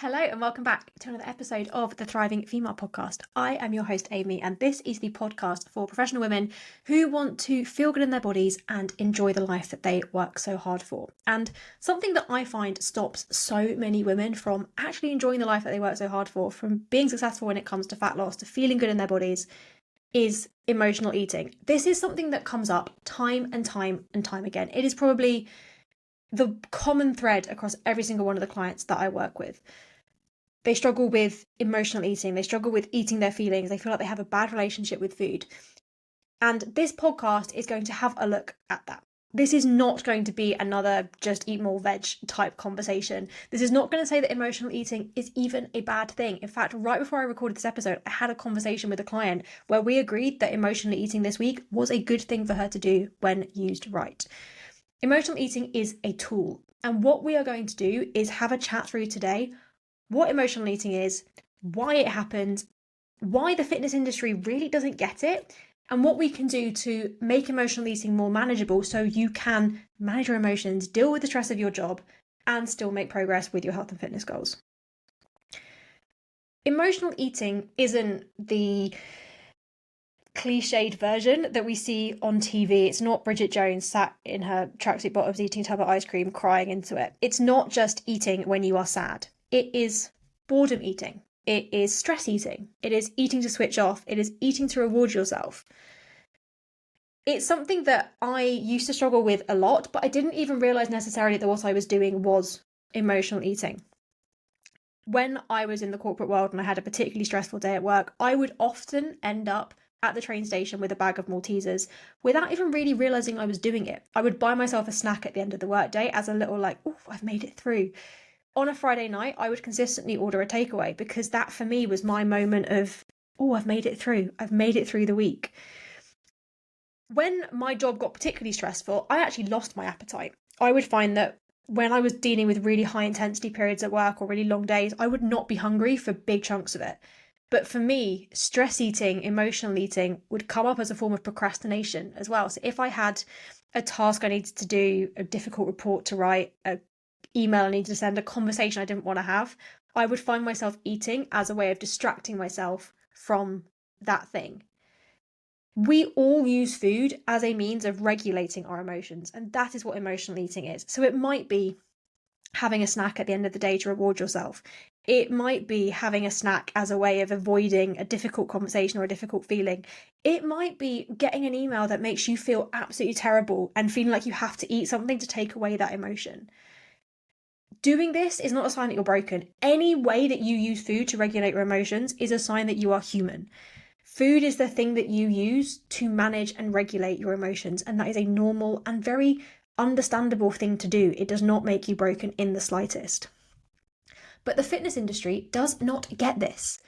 Hello and welcome back to another episode of the Thriving Female Podcast. I am your host, Amy, and this is the podcast for professional women who want to feel good in their bodies and enjoy the life that they work so hard for. And something that I find stops so many women from actually enjoying the life that they work so hard for, from being successful when it comes to fat loss, to feeling good in their bodies, is emotional eating. This is something that comes up time and time and time again. It is probably the common thread across every single one of the clients that I work with. They struggle with emotional eating. They struggle with eating their feelings. They feel like they have a bad relationship with food. And this podcast is going to have a look at that. This is not going to be another just eat more veg type conversation. This is not going to say that emotional eating is even a bad thing. In fact, right before I recorded this episode, I had a conversation with a client where we agreed that emotional eating this week was a good thing for her to do when used right. Emotional eating is a tool. And what we are going to do is have a chat through today what emotional eating is, why it happens, why the fitness industry really doesn't get it, and what we can do to make emotional eating more manageable so you can manage your emotions, deal with the stress of your job, and still make progress with your health and fitness goals. Emotional eating isn't the cliched version that we see on TV. It's not Bridget Jones sat in her tracksuit bottoms eating a tub of ice cream, crying into it. It's not just eating when you are sad. It is boredom eating. It is stress eating. It is eating to switch off. It is eating to reward yourself. It's something that I used to struggle with a lot, but I didn't even realize necessarily that what I was doing was emotional eating. When I was in the corporate world and I had a particularly stressful day at work, I would often end up at the train station with a bag of Maltesers without even really realizing I was doing it. I would buy myself a snack at the end of the workday as a little oh, I've made it through. On a Friday night, I would consistently order a takeaway because that for me was my moment of, oh, I've made it through. I've made it through the week. When my job got particularly stressful, I actually lost my appetite. I would find that when I was dealing with really high intensity periods at work or really long days, I would not be hungry for big chunks of it. But for me, stress eating, emotional eating would come up as a form of procrastination as well. So if I had a task I needed to do, a difficult report to write, a email I needed to send, a conversation I didn't want to have, I would find myself eating as a way of distracting myself from that thing. We all use food as a means of regulating our emotions, and that is what emotional eating is. So it might be having a snack at the end of the day to reward yourself. It might be having a snack as a way of avoiding a difficult conversation or a difficult feeling. It might be getting an email that makes you feel absolutely terrible and feeling like you have to eat something to take away that emotion. Doing this is not a sign that you're broken. Any way that you use food to regulate your emotions is a sign that you are human. Food is the thing that you use to manage and regulate your emotions, and that is a normal and very understandable thing to do. It does not make you broken in the slightest. But the fitness industry does not get this.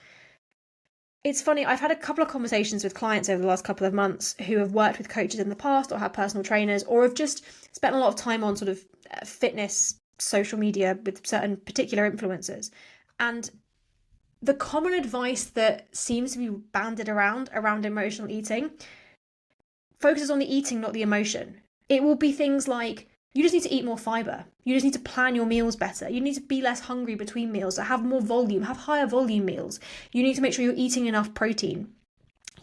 It's funny, I've had a couple of conversations with clients over the last couple of months who have worked with coaches in the past or have personal trainers or have just spent a lot of time on sort of fitness social media with certain particular influencers. And the common advice that seems to be banded around emotional eating focuses on the eating, not the emotion. It will be things like, you just need to eat more fiber. You just need to plan your meals better. You need to be less hungry between meals, so have more volume, have higher volume meals. You need to make sure you're eating enough protein.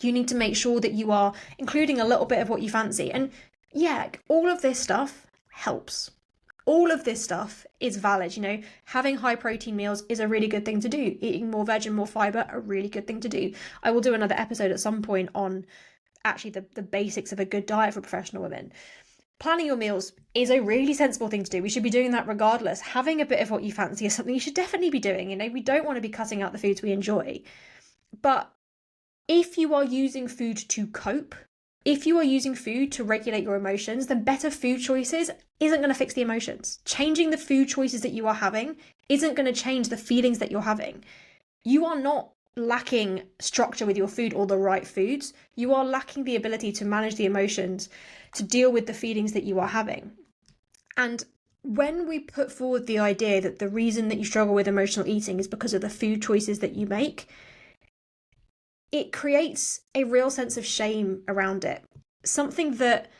You need to make sure that you are including a little bit of what you fancy. And yeah, all of this stuff helps. All of this stuff is valid. Having high protein meals is a really good thing to do. Eating more veg and more fiber, a really good thing to do. I will do another episode at some point on actually the basics of a good diet for professional women. Planning your meals is a really sensible thing to do. We should be doing that regardless. Having a bit of what you fancy is something you should definitely be doing. We don't want to be cutting out the foods we enjoy. But if you are using food to cope, if you are using food to regulate your emotions, then better food choices isn't going to fix the emotions. Changing the food choices that you are having isn't going to change the feelings that you're having. You are not lacking structure with your food or the right foods. You are lacking the ability to manage the emotions, to deal with the feelings that you are having. And when we put forward the idea that the reason that you struggle with emotional eating is because of the food choices that you make, it creates a real sense of shame around it. Something that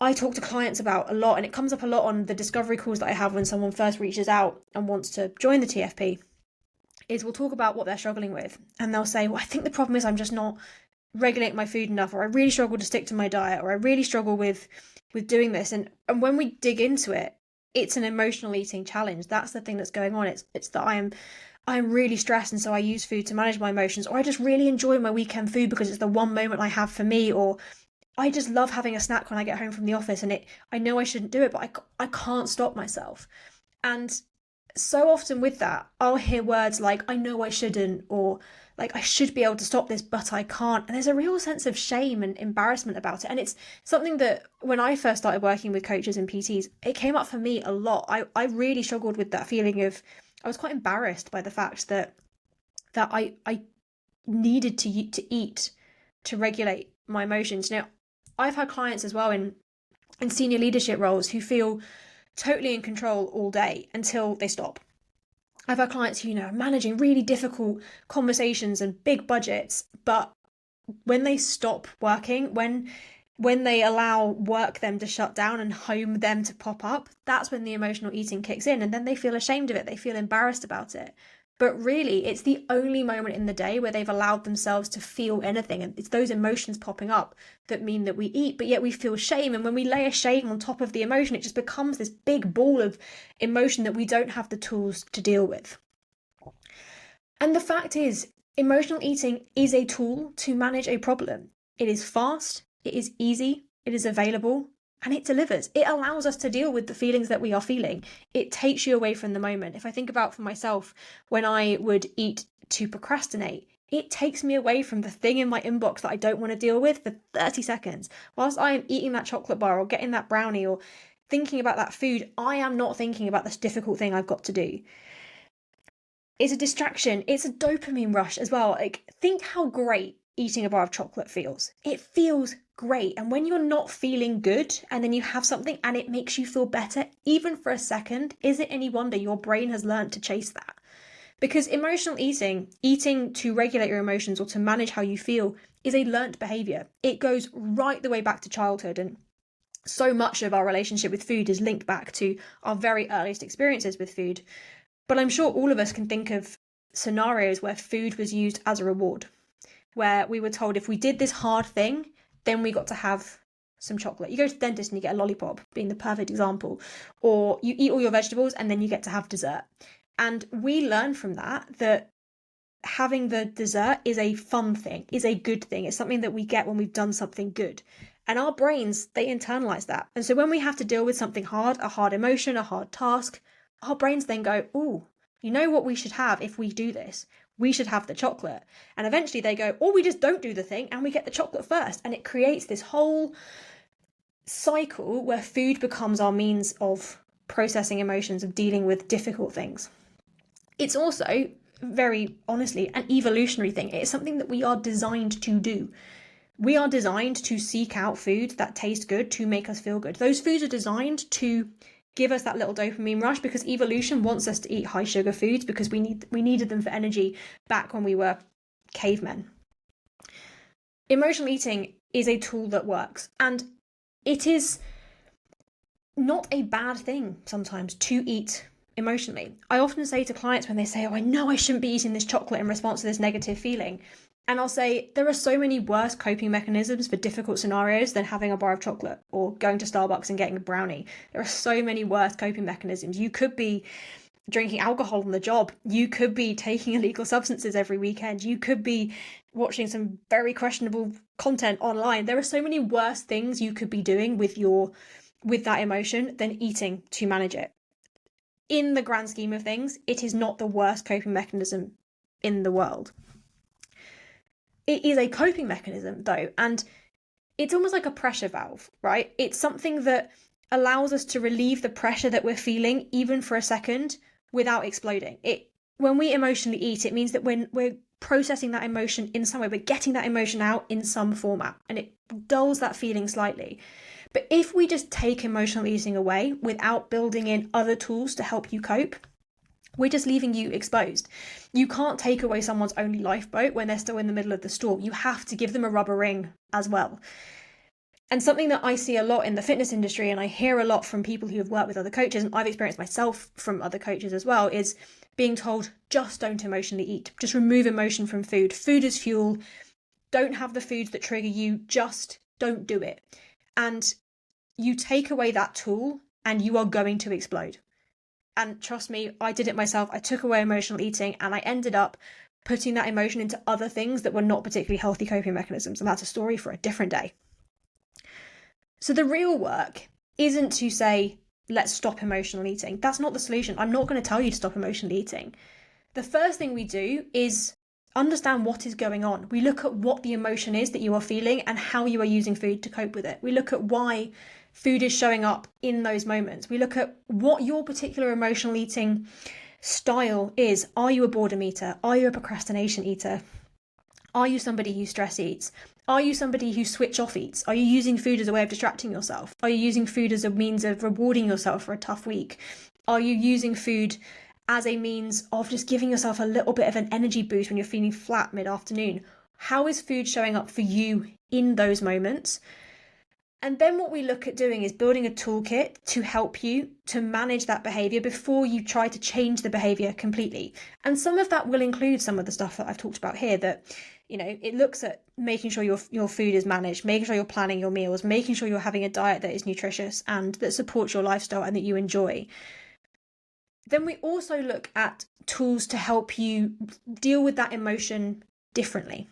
I talk to clients about a lot, and it comes up a lot on the discovery calls that I have when someone first reaches out and wants to join the TFP. is we'll talk about what they're struggling with, and they'll say, well, I think the problem is I'm just not regulating my food enough, or I really struggle to stick to my diet, or I really struggle with doing this. And when we dig into it, it's an emotional eating challenge. That's the thing that's going on. It's that I'm really stressed, and so I use food to manage my emotions, or I just really enjoy my weekend food because it's the one moment I have for me, or I just love having a snack when I get home from the office, and I know I shouldn't do it, but I can't stop myself. And so often with that, I'll hear words like, I know I shouldn't, or like, I should be able to stop this, but I can't. And there's a real sense of shame and embarrassment about it. And it's something that when I first started working with coaches and PTs, it came up for me a lot. I really struggled with that feeling of, I was quite embarrassed by the fact that I needed to eat to regulate my emotions. Now, I've had clients as well in senior leadership roles who feel totally in control all day until they stop. I've had clients who, are managing really difficult conversations and big budgets, but when they stop working, when they allow work them to shut down and home them to pop up, that's when the emotional eating kicks in, and then they feel ashamed of it. They feel embarrassed about it. But really, it's the only moment in the day where they've allowed themselves to feel anything. And it's those emotions popping up that mean that we eat, but yet we feel shame. And when we layer shame on top of the emotion, it just becomes this big ball of emotion that we don't have the tools to deal with. And the fact is, emotional eating is a tool to manage a problem. It is fast, it is easy, it is available, and it delivers. It allows us to deal with the feelings that we are feeling. It takes you away from the moment. If I think about for myself, when I would eat to procrastinate, it takes me away from the thing in my inbox that I don't want to deal with for 30 seconds. Whilst I am eating that chocolate bar or getting that brownie or thinking about that food, I am not thinking about this difficult thing I've got to do. It's a distraction. It's a dopamine rush as well. Like, think how great eating a bar of chocolate feels. It feels great. And when you're not feeling good and then you have something and it makes you feel better, even for a second, is it any wonder your brain has learned to chase that? Because emotional eating to regulate your emotions or to manage how you feel, is a learnt behavior. It goes right the way back to childhood, and so much of our relationship with food is linked back to our very earliest experiences with food. But I'm sure all of us can think of scenarios where food was used as a reward, where we were told if we did this hard thing, then we got to have some chocolate. You go to the dentist and you get a lollipop, being the perfect example. Or you eat all your vegetables and then you get to have dessert. And we learn from that having the dessert is a fun thing, is a good thing. It's something that we get when we've done something good. And our brains, they internalize that. And so when we have to deal with something hard, a hard emotion, a hard task, our brains then go, oh, you know what we should have if we do this? We should have the chocolate. And eventually they go, or we just don't do the thing and we get the chocolate first. And it creates this whole cycle where food becomes our means of processing emotions, of dealing with difficult things. It's also, very honestly, an evolutionary thing. It's something that we are designed to do. We are designed to seek out food that taste good, to make us feel good. Those foods are designed to give us that little dopamine rush, because evolution wants us to eat high sugar foods because we needed them for energy back when we were cavemen. Emotional eating is a tool that works, and it is not a bad thing sometimes to eat emotionally. I often say to clients when they say, oh, I know I shouldn't be eating this chocolate in response to this negative feeling. And I'll say, there are so many worse coping mechanisms for difficult scenarios than having a bar of chocolate or going to Starbucks and getting a brownie. There are so many worse coping mechanisms. You could be drinking alcohol on the job. You could be taking illegal substances every weekend. You could be watching some very questionable content online. There are so many worse things you could be doing with that emotion than eating to manage it. In the grand scheme of things, it is not the worst coping mechanism in the world. It is a coping mechanism, though, and it's almost like a pressure valve, right? It's something that allows us to relieve the pressure that we're feeling, even for a second, without exploding. When we emotionally eat, it means that when we're processing that emotion in some way, we're getting that emotion out in some format, and it dulls that feeling slightly. But if we just take emotional eating away without building in other tools to help you cope, we're just leaving you exposed. You can't take away someone's only lifeboat when they're still in the middle of the storm. You have to give them a rubber ring as well. And something that I see a lot in the fitness industry, and I hear a lot from people who have worked with other coaches, and I've experienced myself from other coaches as well, is being told, just don't emotionally eat. Just remove emotion from food. Food is fuel. Don't have the foods that trigger you. Just don't do it. And you take away that tool and you are going to explode. And trust me, I did it myself. I took away emotional eating and I ended up putting that emotion into other things that were not particularly healthy coping mechanisms. And that's a story for a different day. So the real work isn't to say, let's stop emotional eating. That's not the solution. I'm not going to tell you to stop emotional eating. The first thing we do is understand what is going on. We look at what the emotion is that you are feeling and how you are using food to cope with it. We look at why food is showing up in those moments. We look at what your particular emotional eating style is. Are you a boredom eater? Are you a procrastination eater? Are you somebody who stress eats? Are you somebody who switch off eats? Are you using food as a way of distracting yourself? Are you using food as a means of rewarding yourself for a tough week? Are you using food as a means of just giving yourself a little bit of an energy boost when you're feeling flat mid-afternoon? How is food showing up for you in those moments? And then what we look at doing is building a toolkit to help you to manage that behavior before you try to change the behavior completely. And some of that will include some of the stuff that I've talked about here, that, it looks at making sure your food is managed, making sure you're planning your meals, making sure you're having a diet that is nutritious and that supports your lifestyle and that you enjoy. Then we also look at tools to help you deal with that emotion differently.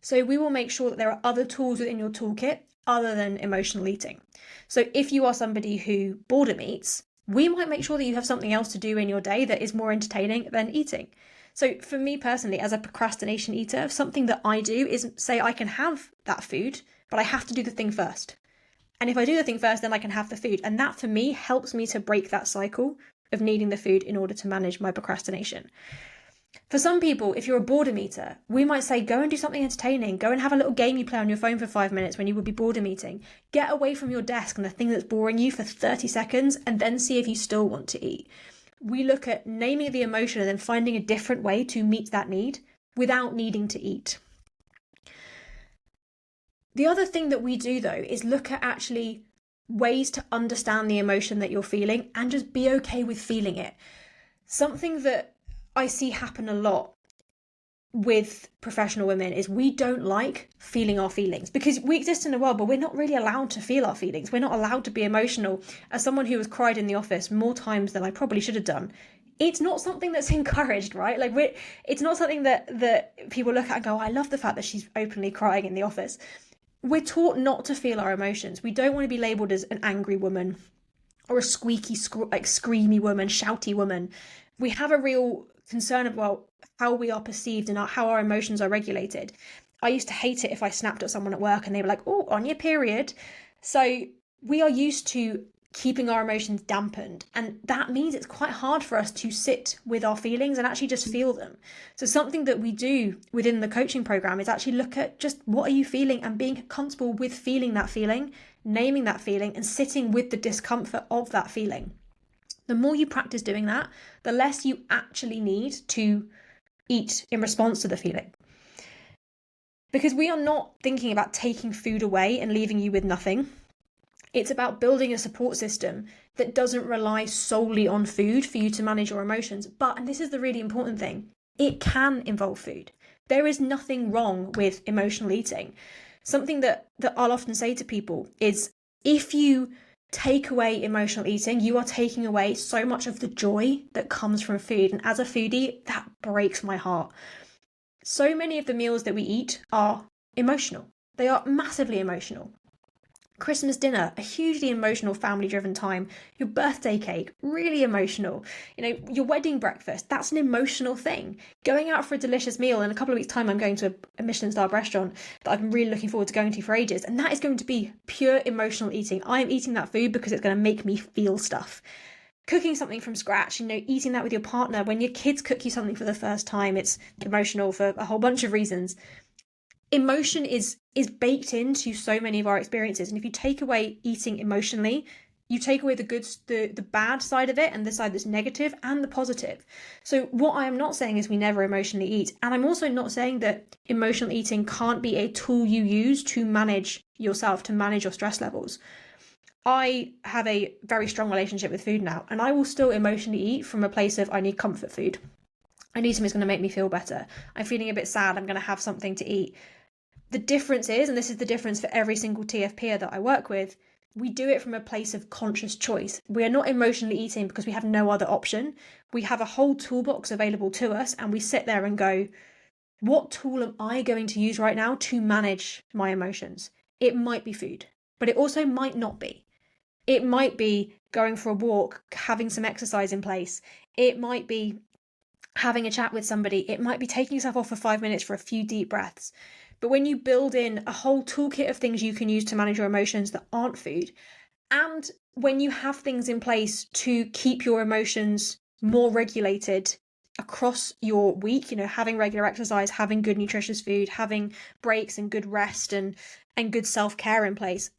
So we will make sure that there are other tools within your toolkit other than emotional eating. So if you are somebody who boredom eats, we might make sure that you have something else to do in your day that is more entertaining than eating. So for me personally, as a procrastination eater, something that I do is say I can have that food, but I have to do the thing first. And if I do the thing first, then I can have the food. And that for me helps me to break that cycle of needing the food in order to manage my procrastination. For some people, if you're a boredom eater, we might say, go and do something entertaining. Go and have a little game you play on your phone for 5 minutes when you would be boredom eating. Get away from your desk and the thing that's boring you for 30 seconds and then see if you still want to eat. We look at naming the emotion and then finding a different way to meet that need without needing to eat. The other thing that we do, though, is look at actually ways to understand the emotion that you're feeling and just be okay with feeling it. Something that I see happen a lot with professional women is we don't like feeling our feelings because we exist in a world, but we're not really allowed to feel our feelings. We're not allowed to be emotional. As someone who has cried in the office more times than I probably should have done, it's not something that's encouraged, right? It's not something that people look at and go, I love the fact that she's openly crying in the office. We're taught not to feel our emotions. We don't want to be labelled as an angry woman or a squeaky, screamy woman, shouty woman. We have a real concern about how we are perceived and how our emotions are regulated. I used to hate it if I snapped at someone at work and they were like, oh, on your period. So we are used to keeping our emotions dampened. And that means it's quite hard for us to sit with our feelings and actually just feel them. So something that we do within the coaching program is actually look at just what are you feeling and being comfortable with feeling that feeling, naming that feeling and sitting with the discomfort of that feeling. The more you practice doing that, the less you actually need to eat in response to the feeling. Because we are not thinking about taking food away and leaving you with nothing. It's about building a support system that doesn't rely solely on food for you to manage your emotions. But, and this is the really important thing, it can involve food. There is nothing wrong with emotional eating. Something that I'll often say to people is if you take away emotional eating, you are taking away so much of the joy that comes from food. And as a foodie, that breaks my heart. So many of the meals that we eat are emotional. They are massively emotional. Christmas dinner, a hugely emotional family-driven time. Your birthday cake, really emotional. Your wedding breakfast, that's an emotional thing. Going out for a delicious meal, in a couple of weeks' time I'm going to a Michelin-star restaurant that I've been really looking forward to going to for ages, and that is going to be pure emotional eating. I am eating that food because it's going to make me feel stuff. Cooking something from scratch, eating that with your partner. When your kids cook you something for the first time, it's emotional for a whole bunch of reasons. Emotion is baked into so many of our experiences, and if you take away eating emotionally, you take away the bad side of it and the side that's negative and the positive. So what I am not saying is we never emotionally eat, and I'm also not saying that emotional eating can't be a tool you use to manage yourself, to manage your stress levels. I have a very strong relationship with food now, and I will still emotionally eat from a place of I need comfort food. I need something that's going to make me feel better. I'm feeling a bit sad. I'm going to have something to eat. The difference is, and this is the difference for every single TFPer that I work with, we do it from a place of conscious choice. We are not emotionally eating because we have no other option. We have a whole toolbox available to us, and we sit there and go, what tool am I going to use right now to manage my emotions? It might be food, but it also might not be. It might be going for a walk, having some exercise in place. It might be having a chat with somebody. It might be taking yourself off for 5 minutes for a few deep breaths. But when you build in a whole toolkit of things you can use to manage your emotions that aren't food, and when you have things in place to keep your emotions more regulated across your week, having regular exercise, having good nutritious food, having breaks and good rest and good self-care in place,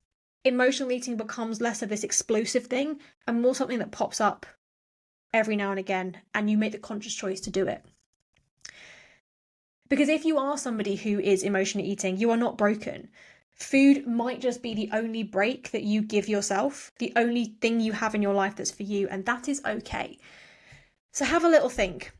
emotional eating becomes less of this explosive thing and more something that pops up every now and again, and you make the conscious choice to do it. Because if you are somebody who is emotionally eating, you are not broken. Food might just be the only break that you give yourself, the only thing you have in your life that's for you, and that is okay. So have a little think.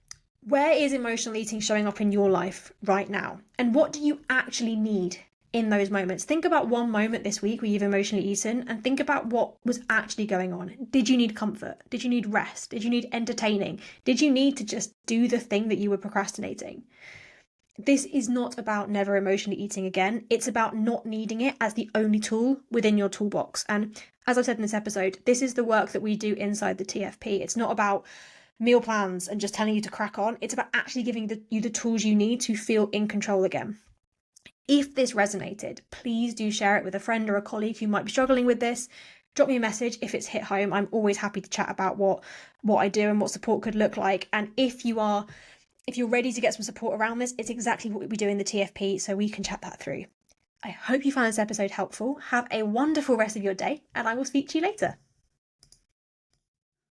Where is emotional eating showing up in your life right now? And what do you actually need in those moments? Think about one moment this week where you've emotionally eaten and think about what was actually going on. Did you need comfort? Did you need rest? Did you need entertaining? Did you need to just do the thing that you were procrastinating? This is not about never emotionally eating again. It's about not needing it as the only tool within your toolbox. And as I've said in this episode, this is the work that we do inside the TFP. It's not about meal plans and just telling you to crack on. It's about actually giving you the tools you need to feel in control again. If this resonated, please do share it with a friend or a colleague who might be struggling with this. Drop me a message if it's hit home. I'm always happy to chat about what I do and what support could look like. And if you're ready to get some support around this, it's exactly what we do in the TFP, so we can chat that through. I hope you found this episode helpful. Have a wonderful rest of your day, and I will speak to you later.